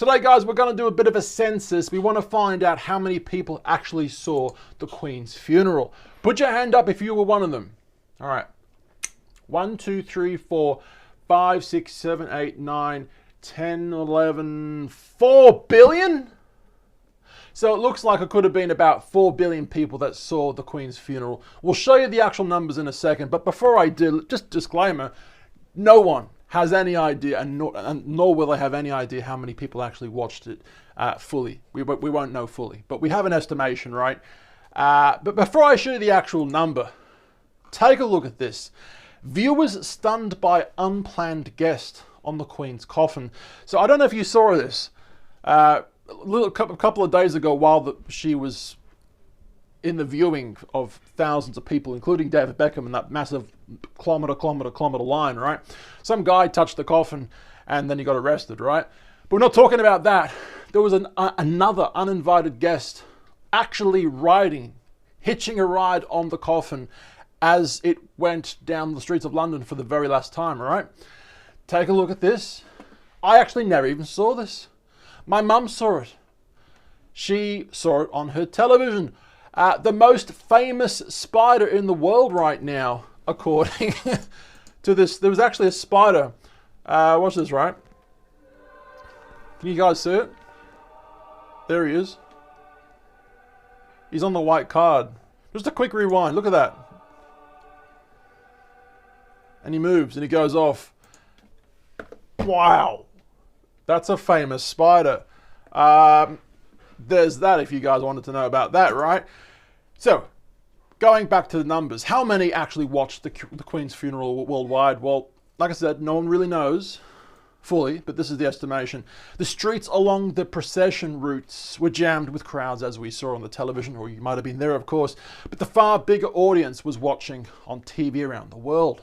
Today, guys, we're going to do a bit of a census. We want to find out how many people actually saw the Queen's funeral. Put your hand up if you were one of them. All right. 1, 2, 3, 4, 5, 6, 7, 8, 9, 10, 11, 4 billion? So it looks like it could have been about 4 billion people that saw the Queen's funeral. We'll show you the actual numbers in a second, but before I do, just disclaimer, no one has any idea, and nor will they have any idea how many people actually watched it fully. We won't know fully, but we have an estimation, right? But before I show you the actual number, take a look at this. Viewers stunned by unplanned guest on the Queen's coffin. So I don't know if you saw this. A couple of days ago, while she was in the viewing of thousands of people, including David Beckham and that massive kilometre line, right? Some guy touched the coffin and then he got arrested, right? But we're not talking about that. There was another uninvited guest actually hitching a ride on the coffin as it went down the streets of London for the very last time, right? Take a look at this. I actually never even saw this. My mum saw it. She saw it on her television. The most famous spider in the world right now, according to this. There was actually a spider. Watch this, right? Can you guys see it? There he is. He's on the white card. Just a quick rewind. Look at that. And he moves and he goes off. Wow. That's a famous spider. There's that if you guys wanted to know about that, right? So, going back to the numbers, how many actually watched the Queen's funeral worldwide? Well, like I said, no one really knows fully, but this is the estimation. The streets along the procession routes were jammed with crowds, as we saw on the television, or you might have been there, of course, but the far bigger audience was watching on TV around the world.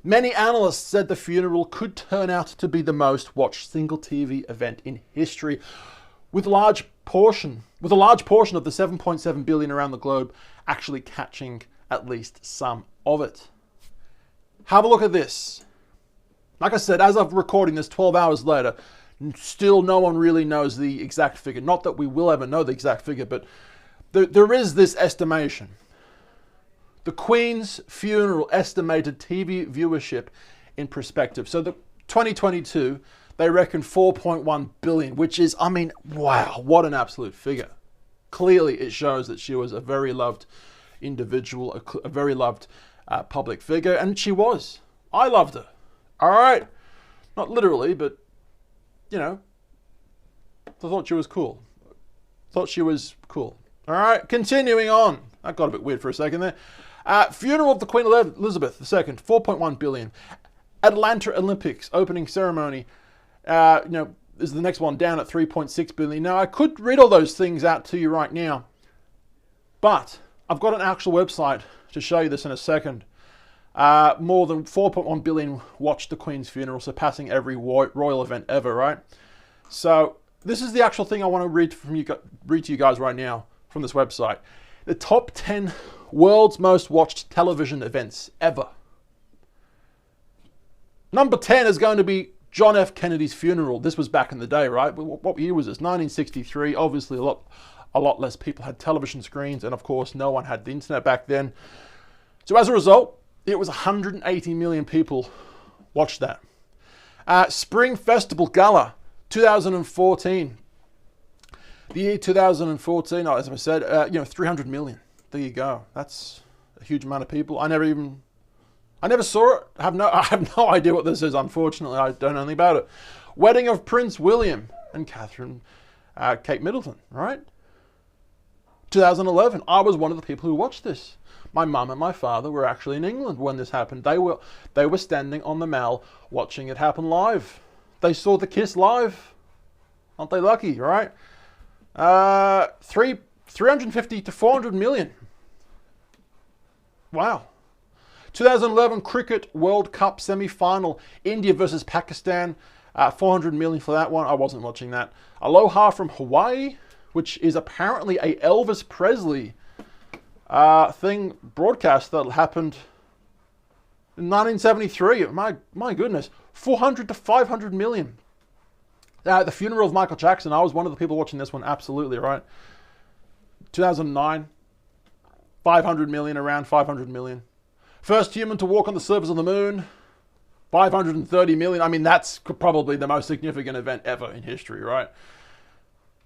Many analysts said the funeral could turn out to be the most watched single TV event in history, with a large portion of the 7.7 billion around the globe actually catching at least some of it. Have a look at this. Like I said, as of recording this 12 hours later, still no one really knows the exact figure. Not that we will ever know the exact figure, but there is this estimation. The Queen's funeral estimated TV viewership in perspective. So the 2022, they reckon 4.1 billion, which is, I mean, wow, what an absolute figure. Clearly, it shows that she was a very loved individual, a very loved public figure, and she was. I loved her. All right. Not literally, but, you know, I thought she was cool. All right, continuing on. That got a bit weird for a second there. Funeral of the Queen Elizabeth II, 4.1 billion. Atlanta Olympics opening ceremony, is the next one down at 3.6 billion. Now, I could read all those things out to you right now, but I've got an actual website to show you this in a second. More than 4.1 billion watched the Queen's funeral, surpassing every royal event ever, right? So this is the actual thing I want to read to you guys right now from this website. The top 10 world's most watched television events ever. Number 10 is going to be John F. Kennedy's funeral. This was back in the day, right? What year was this? 1963. Obviously, a lot less people had television screens, and of course, no one had the internet back then. So as a result, it was 180 million people watched that. Spring Festival Gala, 2014. The year 2014, as I said, 300 million. There you go. That's a huge amount of people. I never saw it. I have no idea what this is, unfortunately. I don't know anything about it. Wedding of Prince William and Kate Middleton, right? 2011. I was one of the people who watched this. My mum and my father were actually in England when this happened. They were standing on the Mall watching it happen live. They saw the kiss live. Aren't they lucky, right? 350 to 400 million. Wow. 2011 Cricket World Cup semi-final, India versus Pakistan, 400 million for that one. I wasn't watching that. Aloha from Hawaii, which is apparently a Elvis Presley thing broadcast that happened in 1973. My goodness, 400 to 500 million. The funeral of Michael Jackson. I was one of the people watching this one. Absolutely, right? 2009. 500 million, around 500 million. First human to walk on the surface of the moon. 530 million. I mean, that's probably the most significant event ever in history, right?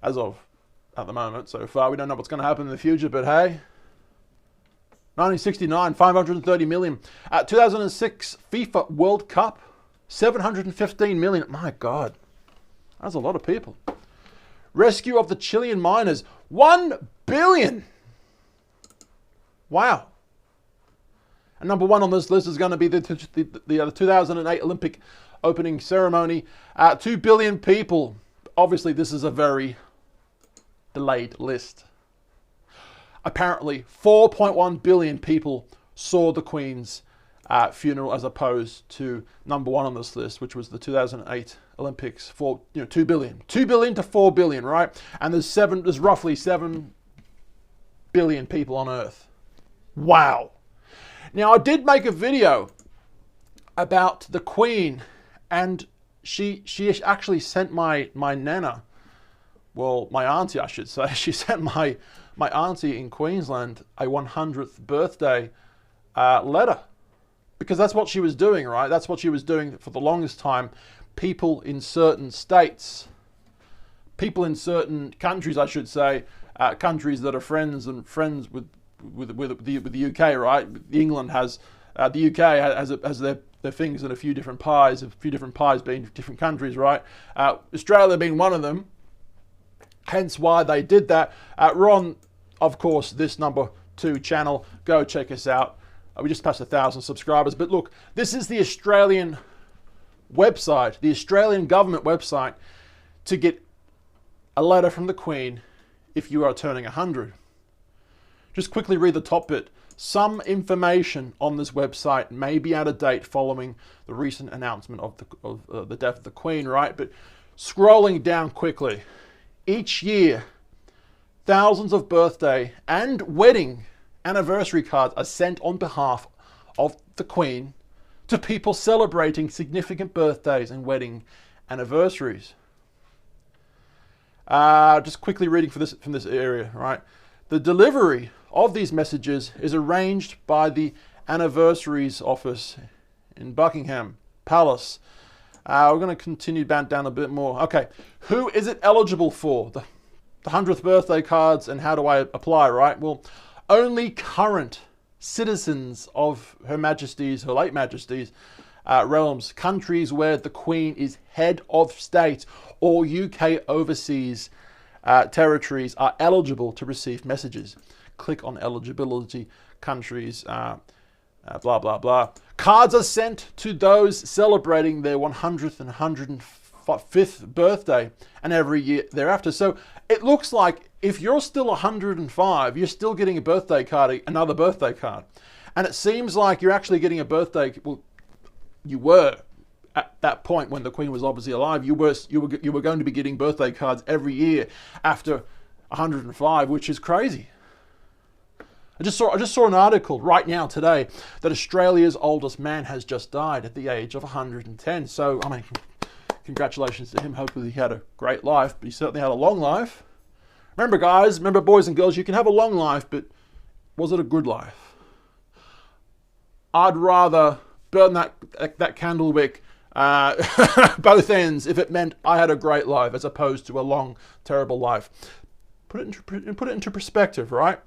As of at the moment. So far, we don't know what's going to happen in the future, but hey. 1969, 530 million. 2006 FIFA World Cup, 715 million. My God, that's a lot of people. Rescue of the Chilean miners, 1 billion. Wow. And number one on this list is going to be the 2008 Olympic opening ceremony. 2 billion people. Obviously, this is a very delayed list. Apparently, 4.1 billion people saw the Queen's funeral as opposed to number one on this list, which was the 2008 Olympics for 2 billion. 2 billion to 4 billion, right? And there's roughly 7 billion people on Earth. Wow. Now, I did make a video about the Queen, and she actually sent my nana, well, my auntie, I should say, she sent my auntie in Queensland a 100th birthday letter. Because that's what she was doing, right? That's what she was doing for the longest time. People in certain states, people in certain countries, I should say, countries that are friends with the UK, right? England has, the UK has their fingers in a few different pies being different countries, right? Australia being one of them. Hence why they did that. We're on, of course, this number 2 channel. Go check us out. We just passed 1,000 subscribers. But look, this is the Australian website, the Australian government website, to get a letter from the Queen if you are turning 100. Just quickly read the top bit. Some information on this website may be out of date following the recent announcement of the death of the Queen, right? But scrolling down quickly, each year, thousands of birthday and wedding anniversary cards are sent on behalf of the Queen to people celebrating significant birthdays and wedding anniversaries. Just quickly reading from this area, right? The delivery of these messages is arranged by the Anniversaries Office in Buckingham Palace. We're going to continue down a bit more. Okay, who is it eligible for? The 100th birthday cards, and how do I apply, right? Well, only current citizens of Her late Majesty's realms, countries where the Queen is head of state, or UK overseas territories are eligible to receive messages. Click on eligibility, countries, blah, blah, blah. Cards are sent to those celebrating their 100th and 105th birthday and every year thereafter. So it looks like if you're still 105, you're still getting a birthday card, another birthday card. And it seems like you're actually getting a birthday, well, you were at that point when the Queen was obviously alive, you were going to be getting birthday cards every year after 105, which is crazy. I just saw an article right now today that Australia's oldest man has just died at the age of 110. So, I mean, congratulations to him. Hopefully he had a great life, but he certainly had a long life. Remember, guys, boys and girls, you can have a long life, but was it a good life? I'd rather burn that candle wick both ends if it meant I had a great life as opposed to a long, terrible life. Put it into perspective, right?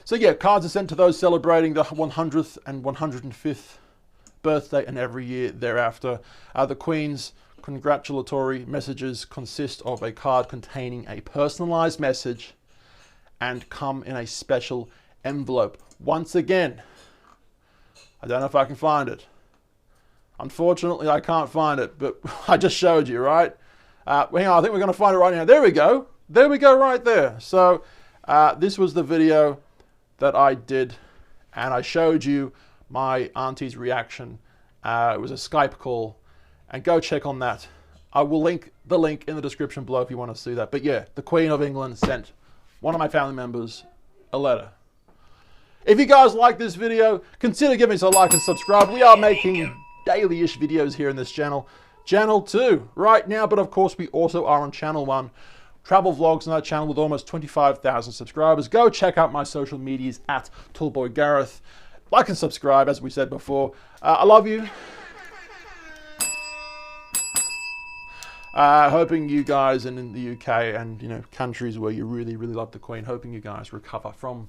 So yeah, cards are sent to those celebrating the 100th and 105th birthday and every year thereafter. The Queen's congratulatory messages consist of a card containing a personalised message and come in a special envelope. Once again, I don't know if I can find it. Unfortunately, I can't find it, but I just showed you, right? Hang on, I think we're going to find it right now. There we go. There we go right there. So this was the video that I did, and I showed you my auntie's reaction. It was a Skype call, and go check on that. I will link the link in the description below if you want to see that. But yeah, the Queen of England sent one of my family members a letter. If you guys like this video, consider giving us a like and subscribe. We are making daily-ish videos here in this channel. Channel 2 right now, but of course we also are on Channel 1. Travel vlogs on that channel with almost 25,000 subscribers. Go check out my social medias at Tallboy Gareth. Like and subscribe, as we said before. I love you. Hoping you guys in the UK and countries where you really love the Queen, hoping you guys recover from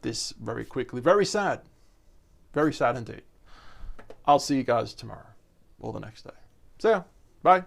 this very quickly. Very sad indeed. I'll see you guys tomorrow or the next day. See ya. Bye.